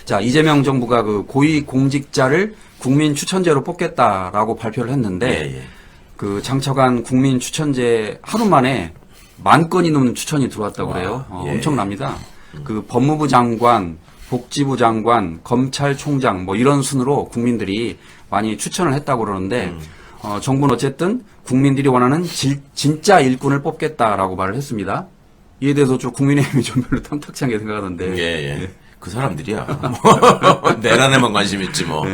자, 이재명 정부가 그 고위공직자를 국민 추천제로 뽑겠다라고 발표를 했는데 그 장차관 국민 추천제 하루 만에 10,000건이 넘는 추천이 들어왔다고 그래요. 엄청납니다. 그 법무부 장관, 복지부 장관, 검찰총장 뭐 이런 순으로 국민들이 많이 추천을 했다고 그러는데 정부는 어쨌든 국민들이 원하는 진짜 일꾼을 뽑겠다라고 말을 했습니다. 이에 대해서 좀 국민의힘이 좀 별로 탐탁치 않게 생각하던데. 예. 그 사람들이야. 내란에만 관심 있지 뭐.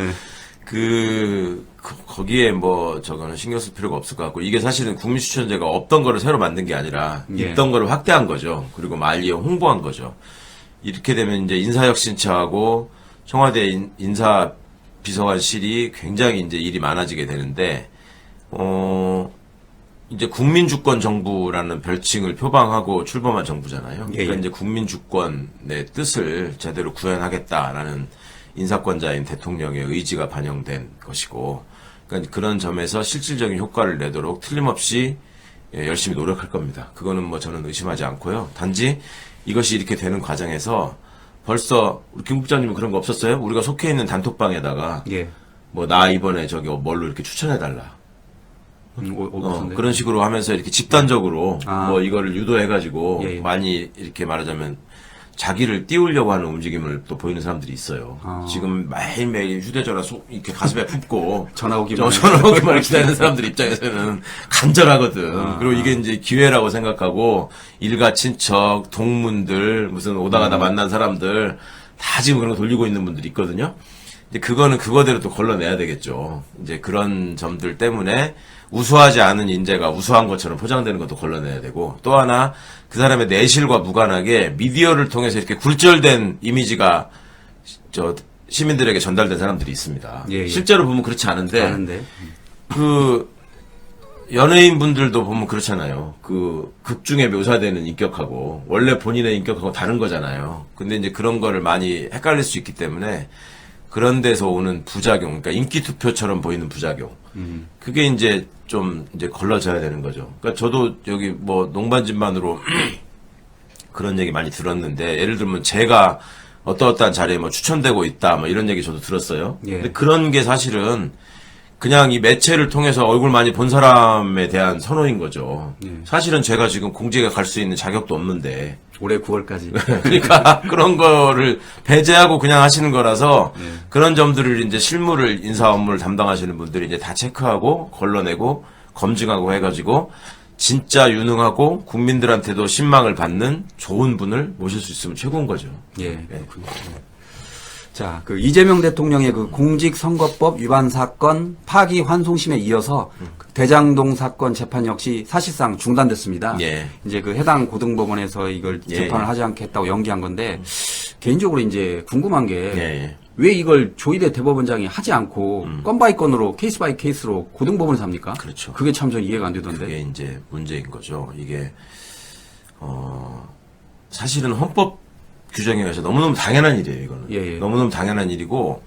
거기에 뭐 저거는 신경 쓸 필요가 없을 것 같고, 이게 사실은 국민추천제가 없던 거를 새로 만든 게 아니라 있던 거를 확대한 거죠. 그리고 말리에 홍보한 거죠. 이렇게 되면 이제 인사혁신처하고 청와대 인사비서관실이 굉장히 이제 일이 많아지게 되는데, 이제 국민주권 정부라는 별칭을 표방하고 출범한 정부잖아요. 그러니까 이제 국민주권의 뜻을 제대로 구현하겠다라는 인사권자인 대통령의 의지가 반영된 것이고, 그러니까 그런 점에서 실질적인 효과를 내도록 틀림없이 열심히 노력할 겁니다. 그거는 뭐 저는 의심하지 않고요. 단지 이것이 이렇게 되는 과정에서 벌써 우리 김 국장님은 그런 거 없었어요? 우리가 속해 있는 단톡방에다가 뭐 나 이번에 저기 뭘로 이렇게 추천해달라. 그런 식으로 하면서 이렇게 집단적으로 뭐 이거를 유도해가지고 많이 이렇게 말하자면 자기를 띄우려고 하는 움직임을 또 보이는 사람들이 있어요. 지금 매일매일 휴대전화 이렇게 가슴에 품고 전화 오기만 기다리는 사람들 입장에서는 간절하거든. 그리고 이게 이제 기회라고 생각하고 일가 친척, 동문들, 무슨 오다 가다 만난 사람들 다 지금 그런 거 돌리고 있는 분들이 있거든요. 이제 그거는 그거대로 또 걸러내야 되겠죠. 이제 그런 점들 때문에 우수하지 않은 인재가 우수한 것처럼 포장되는 것도 걸러내야 되고, 또 하나 그 사람의 내실과 무관하게 미디어를 통해서 이렇게 굴절된 이미지가 시민들에게 전달된 사람들이 있습니다. 실제로 보면 그렇지 않은데 그 연예인 분들도 보면 그렇잖아요. 그 극 중에 묘사되는 인격하고 원래 본인의 인격하고 다른 거잖아요. 근데 이제 그런 거를 많이 헷갈릴 수 있기 때문에 그런 데서 오는 부작용, 그러니까 인기 투표처럼 보이는 부작용. 그게 이제 좀 이제 걸러져야 되는 거죠. 그러니까 저도 여기 뭐 농반진반으로 그런 얘기 많이 들었는데, 예를 들면 제가 어떠어떠한 자리에 뭐 추천되고 있다, 뭐 이런 얘기 저도 들었어요. 근데 그런 게 사실은 그냥 이 매체를 통해서 얼굴 많이 본 사람에 대한 선호인 거죠. 사실은 제가 지금 공직에 갈 수 있는 자격도 없는데. 올해 9월까지. 그러니까 그런 거를 배제하고 그냥 하시는 거라서 그런 점들을 이제 실무를, 인사 업무를 담당하시는 분들이 이제 다 체크하고 걸러내고 검증하고 해가지고 진짜 유능하고 국민들한테도 신망을 받는 좋은 분을 모실 수 있으면 최고인 거죠. 그렇군요. 자, 그 이재명 대통령의 그 공직선거법 위반 사건 파기환송심에 이어서 대장동 사건 재판 역시 사실상 중단됐습니다. 이제 그 해당 고등법원에서 이걸 재판을 하지 않겠다고 연기한 건데, 개인적으로 이제 궁금한 게 왜 이걸 조희대 대법원장이 하지 않고 건 바이 건으로 케이스 바이 케이스로 고등법원에서 합니까? 그렇죠. 그게 참 전 이해가 안 되던데. 그게 이제 문제인 거죠. 이게 사실은 헌법 규정에 의해서 너무너무 당연한 일이에요, 이거는. 너무너무 당연한 일이고,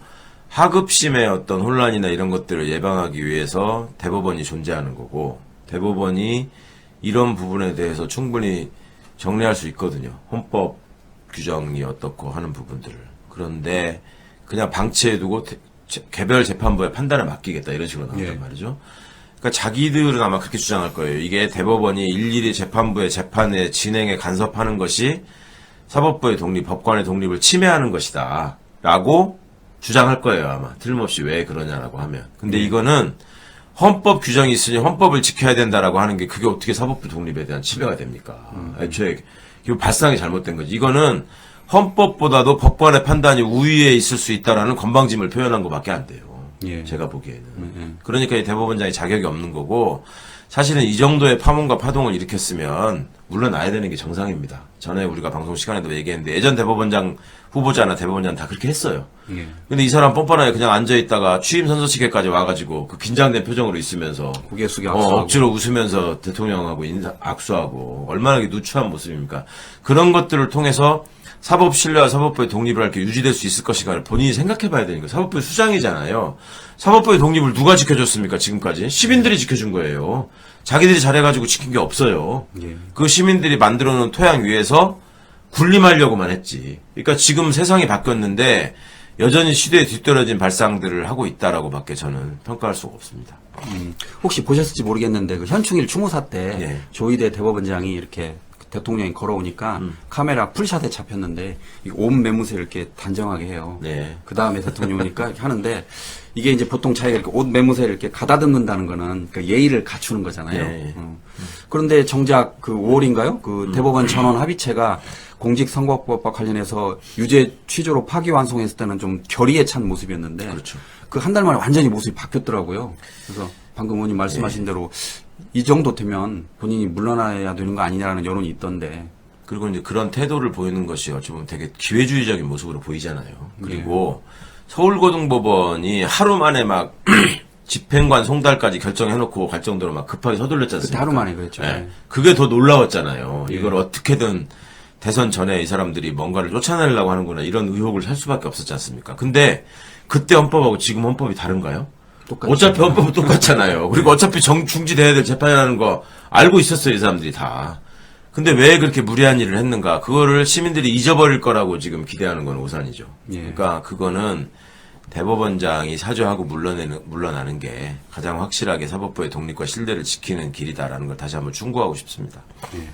하급심의 어떤 혼란이나 이런 것들을 예방하기 위해서 대법원이 존재하는 거고, 대법원이 이런 부분에 대해서 충분히 정리할 수 있거든요. 헌법 규정이 어떻고 하는 부분들을. 그런데 그냥 방치해두고 개별 재판부의 판단을 맡기겠다, 이런 식으로 나온단 말이죠. 그러니까 자기들은 아마 그렇게 주장할 거예요. 이게 대법원이 일일이 재판부의 재판의 진행에 간섭하는 것이 사법부의 독립, 법관의 독립을 침해하는 것이다 라고 주장할 거예요, 아마. 틀림없이 왜 그러냐라고 하면. 근데 이거는 헌법 규정이 있으니 헌법을 지켜야 된다라고 하는 게, 그게 어떻게 사법부 독립에 대한 침해가 됩니까? 애초에 이거 발상이 잘못된 거지. 이거는 헌법보다도 법관의 판단이 우위에 있을 수 있다라는 건방짐을 표현한 것밖에 안 돼요. 제가 보기에는. 그러니까 이 대법원장이 자격이 없는 거고, 사실은 이 정도의 파문과 파동을 일으켰으면 물러나야 되는 게 정상입니다. 전에 우리가 방송 시간에도 얘기했는데, 예전 대법원장 후보자나 대법원장 다 그렇게 했어요. 근데 이 사람 뻔뻔하게 그냥 앉아있다가 취임 선서식에까지 와가지고 그 긴장된 표정으로 있으면서 고개 숙여 악수하고 억지로 웃으면서 대통령하고 악수하고, 얼마나 누추한 모습입니까? 그런 것들을 통해서 사법 신뢰와 사법부의 독립을 이렇게 유지될 수 있을 것인가를 본인이 생각해 봐야 되니까. 사법부의 수장이잖아요. 사법부의 독립을 누가 지켜줬습니까, 지금까지? 시민들이 지켜준 거예요. 자기들이 잘해가지고 지킨 게 없어요. 그 시민들이 만들어 놓은 토양 위에서 군림하려고만 했지. 그러니까 지금 세상이 바뀌었는데, 여전히 시대에 뒤떨어진 발상들을 하고 있다라고밖에 저는 평가할 수가 없습니다. 혹시 보셨을지 모르겠는데 그 현충일 추모사 때 예. 조희대 대법원장이 이렇게 대통령이 걸어오니까 카메라 풀샷에 잡혔는데 옷 매무새 이렇게 단정하게 해요. 네. 그 다음에 대통령 오니까 이렇게 하는데 이게 이제 보통 자기가 이렇게 옷 매무새를 이렇게 가다듬는다는 거는 그 예의를 갖추는 거잖아요. 네. 그런데 정작 그 5월인가요? 그 대법원 전원 합의체가 공직선거법과 관련해서 유죄 취조로 파기환송했을 때는 좀 결의에 찬 모습이었는데 그렇죠. 그 한 달 만에 완전히 모습이 바뀌었더라고요. 그래서 방금 의원님 말씀하신 대로 이 정도 되면 본인이 물러나야 되는 거 아니냐라는 여론이 있던데. 그리고 이제 그런 태도를 보이는 것이 어찌 보면 되게 기회주의적인 모습으로 보이잖아요. 그리고 서울고등법원이 하루 만에 막 집행관 송달까지 결정해놓고 갈 정도로 막 급하게 서둘렀지 않습니까? 그때 하루 만에 그랬죠. 네. 그게 더 놀라웠잖아요. 이걸 어떻게든 대선 전에 이 사람들이 뭔가를 쫓아내려고 하는구나 이런 의혹을 살 수밖에 없었지 않습니까? 근데 그때 헌법하고 지금 헌법이 다른가요? 똑같죠. 어차피 헌법은 똑같잖아요. 그리고 어차피 중지돼야 될 재판이라는 거 알고 있었어요, 이 사람들이 다. 근데 왜 그렇게 무리한 일을 했는가? 그거를 시민들이 잊어버릴 거라고 지금 기대하는 건 오산이죠. 예. 그러니까 그거는 대법원장이 사죄하고 물러나는 게 가장 확실하게 사법부의 독립과 신뢰를 지키는 길이다라는 걸 다시 한번 충고하고 싶습니다. 예.